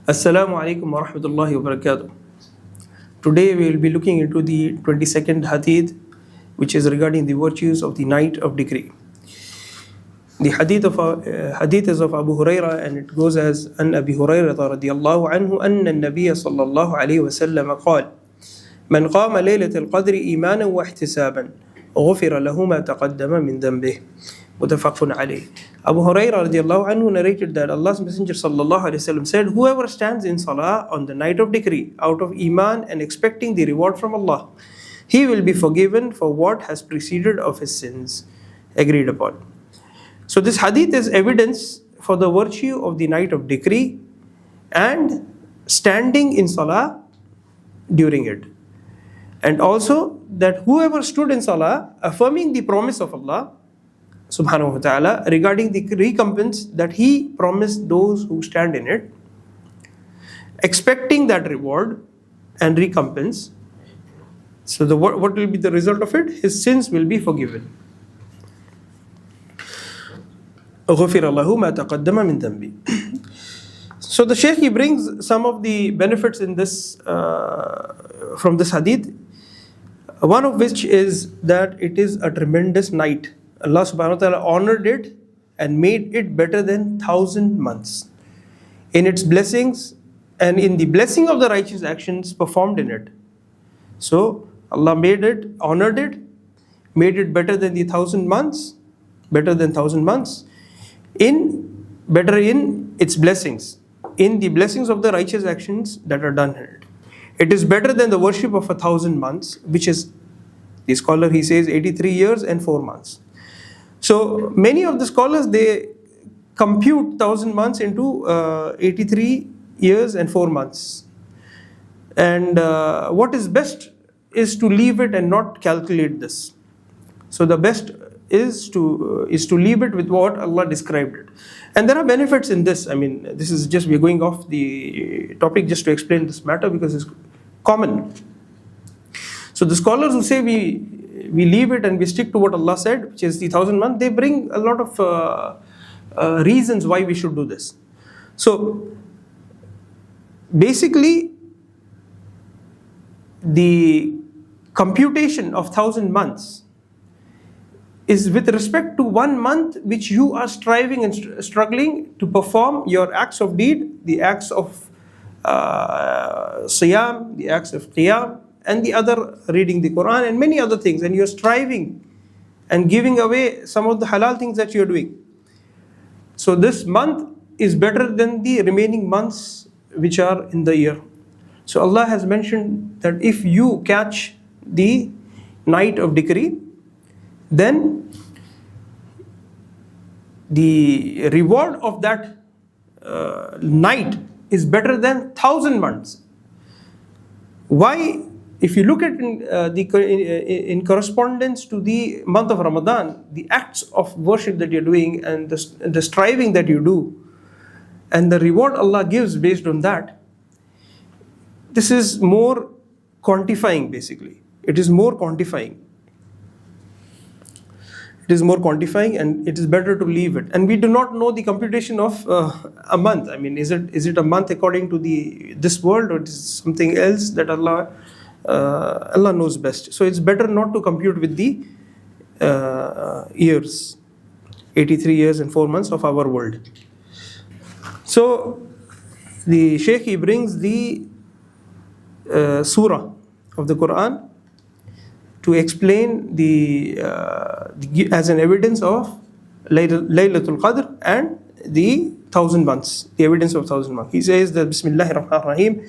Assalamu alaikum wa rahmatullahi wa barakatuh. Today we will be looking into the 22nd hadith, which is regarding the virtues of the night of decree. The hadith is of Abu Huraira, and it goes as An Abi Huraira radiyallahu anhu anna an-nabiy sallallahu alayhi wa sallam qala من قام ليلة القدر إيمانا واحتسابا غفر له ما تقدم من ذنبه متفق عليه. Abu Huraira radiallahu anhu narrated that Allah's Messenger sallallahu alayhi wasallam said, whoever stands in salah on the night of decree out of iman and expecting the reward from Allah, he will be forgiven for what has preceded of his sins. Agreed upon. So this hadith is evidence for the virtue of the night of decree and standing in salah during it. And also that whoever stood in salah affirming the promise of Allah subhanahu wa ta'ala regarding the recompense that he promised those who stand in it, expecting that reward and recompense. So what will be the result of it? His sins will be forgiven. غُفِرَ لَهُ مَا تَقَدَّمَ مِنْ ذَنْبِهِ. So the Shaykh, he brings some of the benefits in this from this hadith. One of which is that it is a tremendous night. Allah subhanahu wa ta'ala honored it and made it better than 1,000 months in its blessings and in the blessing of the righteous actions performed in it. So Allah made it, honored it, made it better than the 1,000 months, better than 1,000 months, better in its blessings, in the blessings of the righteous actions that are done in it. It is better than the worship of 1,000 months, which is, the scholar, he says, 83 years and 4 months. So many of the scholars, they compute 1,000 months into 83 years and 4 months. And what is best is to leave it and not calculate this. So the best is to leave it with what Allah described it. And there are benefits in this. I mean, this is just, we're going off the topic just to explain this matter because it's common. So the scholars who say we leave it and we stick to what Allah said, which is the 1,000 months, they bring a lot of reasons why we should do this. So basically, the computation of 1,000 months is with respect to 1 month which you are striving and struggling to perform your acts of deed, the acts of siyam, the acts of qiyam, and the other, reading the Qur'an and many other things, and you're striving and giving away some of the halal things that you're doing. So this month is better than the remaining months which are in the year. So Allah has mentioned that if you catch the night of decree, then the reward of that night is better than 1,000 months. Why? If you look at in correspondence to the month of Ramadan, the acts of worship that you're doing and the striving that you do, and the reward Allah gives based on that, this is more quantifying basically. It is more quantifying. It is more quantifying, and it is better to leave it. And we do not know the computation of a month. I mean, is it a month according to this world, or is it something else that Allah knows best? So it's better not to compute with the years, 83 years and 4 months of our world. So the Shaykh, he brings the surah of the Qur'an to explain as an evidence of Laylatul Qadr and the 1,000 months, the evidence of 1,000 months. He says that Bismillahir Rahmanir Rahim,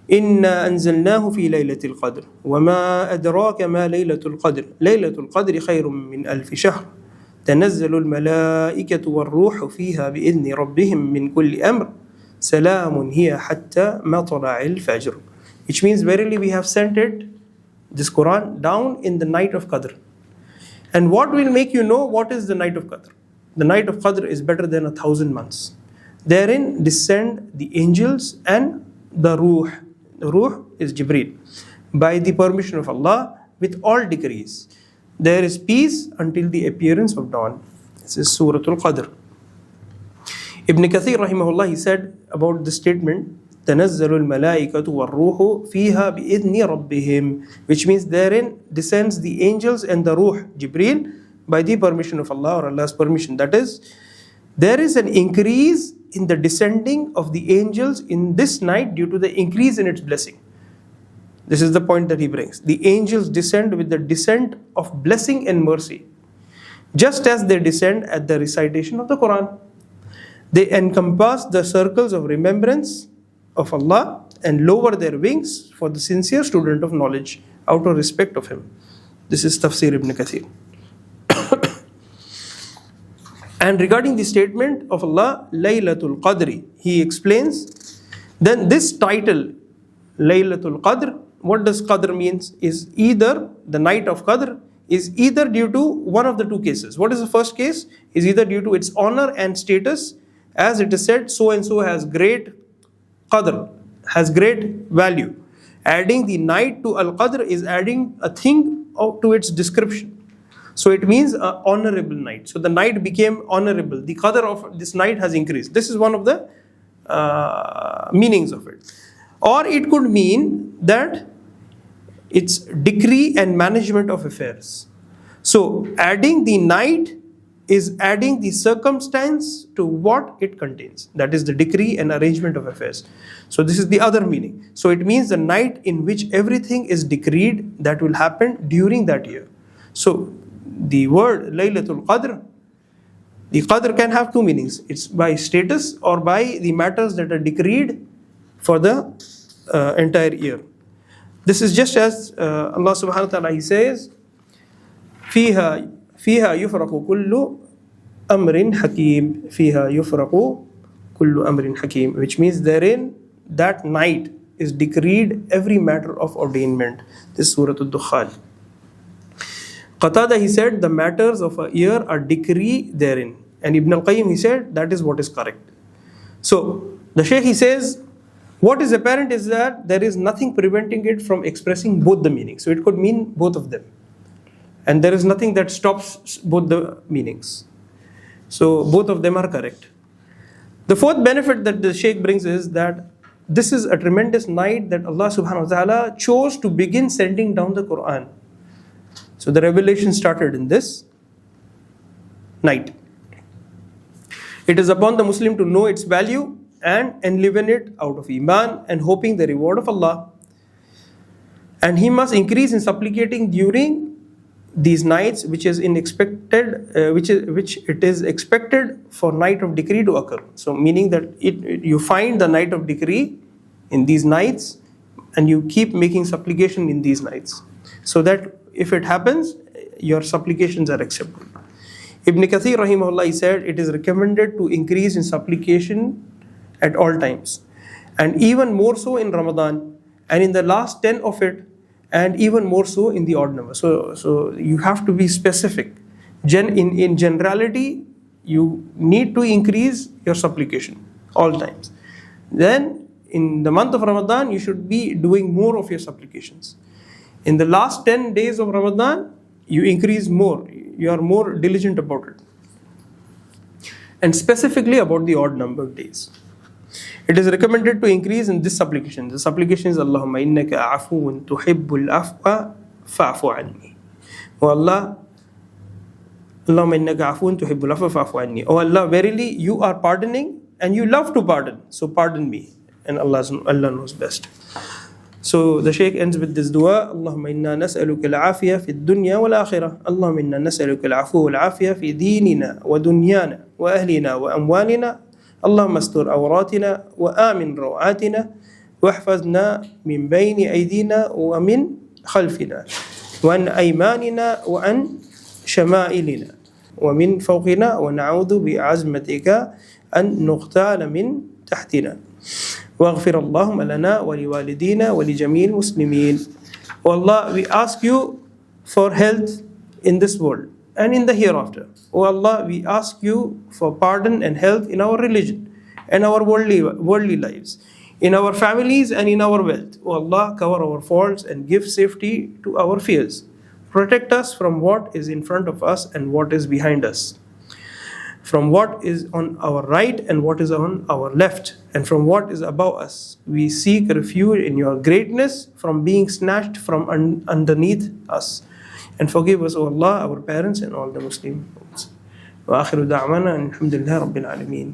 إِنَّا أَنزَلْنَاهُ فِي لَيْلَةِ الْقَدْرِ وَمَا أَدْرَاكَ مَا لَيْلَةُ الْقَدْرِ لَيْلَةُ الْقَدْرِ خَيْرٌ مِّنْ أَلْفِ شَهْرٍ تَنَزَّلُ الْمَلَائِكَةُ وَالرُّوحُ فِيهَا بِإِذْنِ رَبِّهِمْ مِنْ كُلِّ أَمْرٍ سَلَامٌ هِيَ حَتَّى مَطْلَعِ الْفَجْرِ. Which means, verily we have sent it, this Quran, down in the night of Qadr. And what will make you know what is the night of Qadr? The night of Qadr is better than 1,000 months. Therein descend the angels and the Ruh. The Ruh is Jibreel. By the permission of Allah, with all decrees. There is peace until the appearance of dawn. This is Suratul Qadr. Ibn Kathir rahimahullah, he said about this statement, تَنَزَّلُ الْمَلَائِكَةُ وَالرُّوحُ فِيهَا بِإِذْنِ رَبِّهِمْ, which means therein descends the angels and the ruh, Jibreel, by the permission of Allah or Allah's permission. That is, there is an increase in the descending of the angels in this night due to the increase in its blessing. This is the point that he brings. The angels descend with the descent of blessing and mercy, just as they descend at the recitation of the Qur'an. They encompass the circles of remembrance of Allah and lower their wings for the sincere student of knowledge out of respect of him. This is Tafsir Ibn Kathir. And regarding the statement of Allah, Laylatul Qadri, he explains, then this title, Laylatul Qadr, what does Qadr means? Is either the night of Qadr is either due to one of the two cases. What is the first case? Is either due to its honor and status, as it is said, so and so has great Qadr, has great value. Adding the night to Al-Qadr is adding a thing to its description. So it means an honorable night. So the night became honorable. The Qadr of this night has increased. This is one of the meanings of it. Or it could mean that it's decree and management of affairs. So adding the night is adding the circumstance to what it contains. That is the decree and arrangement of affairs. So this is the other meaning. So it means the night in which everything is decreed that will happen during that year. So the word Laylatul Qadr, the Qadr can have two meanings. It's by status or by the matters that are decreed for the entire year. This is just as Allah subhanahu wa ta'ala, he says, فِيهَا يُفْرَقُ كُلُّ أَمْرٍ حَكِيمٍ فِيهَا يُفْرَقُ كُلُّ أَمْرٍ حَكِيمٍ, which means therein that night is decreed every matter of ordainment. This is Surah Al-Dukhan. Qatada, he said, the matters of a year are decree therein. And Ibn al-Qayyim, he said, that is what is correct. So the Shaykh, he says, what is apparent is that there is nothing preventing it from expressing both the meanings. So it could mean both of them. And there is nothing that stops both the meanings. So both of them are correct. The fourth benefit that the Shaykh brings is that this is a tremendous night that Allah subhanahu wa ta'ala chose to begin sending down the Qur'an. So the revelation started in this night. It is upon the Muslim to know its value and enliven it out of Iman and hoping the reward of Allah. And he must increase in supplicating during these nights, which it is expected for night of decree to occur. So meaning that you find the night of decree in these nights and you keep making supplication in these nights, so that if it happens, your supplications are accepted. Ibn Kathir rahimahullah, he said, it is recommended to increase in supplication at all times, and even more so in Ramadan, and in the last 10 of it, and even more so in the odd number. So you have to be specific. In generality, you need to increase your supplication all times. Then in the month of Ramadan, you should be doing more of your supplications. In the last 10 days of Ramadan, you increase more. You are more diligent about it. And specifically about the odd number of days. It is recommended to increase in this supplication. The supplication is, Allahumma innaka afuun tuhibbul afwa fa'fu anni. O Allah, Allahumma innaka afuun tuhibbul afwa fa'fu anni. O Allah, verily you are pardoning and you love to pardon. So pardon me. And Allah knows best. So the Shaykh ends with this dua, Allahumma inna nas'aluka al-afiyah fi dunya wal akhirah. Allahumma inna nas'aluka al-afwa wal afiyah fi dinina wa dunyana wa ahlina wa amwalina. Allahumma astur awratina wa amin rawatina wa ahfazna min bayni aydina wa min khalfina wa an aymanina wa an shama'ilina wa min fawqina wa na'udhu bi azmatika an nuqtala min tahtina. وَاغْفِرَ اللَّهُمَّ لَنَا وَلِوَالِدِينَ وَلِجَمِيعِ الْمُسْلِمِينَ. O Allah, we ask you for health in this world and in the hereafter. O Allah, we ask you for pardon and health in our religion and our worldly lives, in our families and in our wealth. O Allah, cover our faults and give safety to our fears. Protect us from what is in front of us and what is behind us. from what is on our right and what is on our left, and from what is above us. We seek refuge in your greatness from being snatched from underneath us. And forgive us, O Allah, our parents, and all the Muslims. وآخر دعوانا الحمد لله رب العالمين.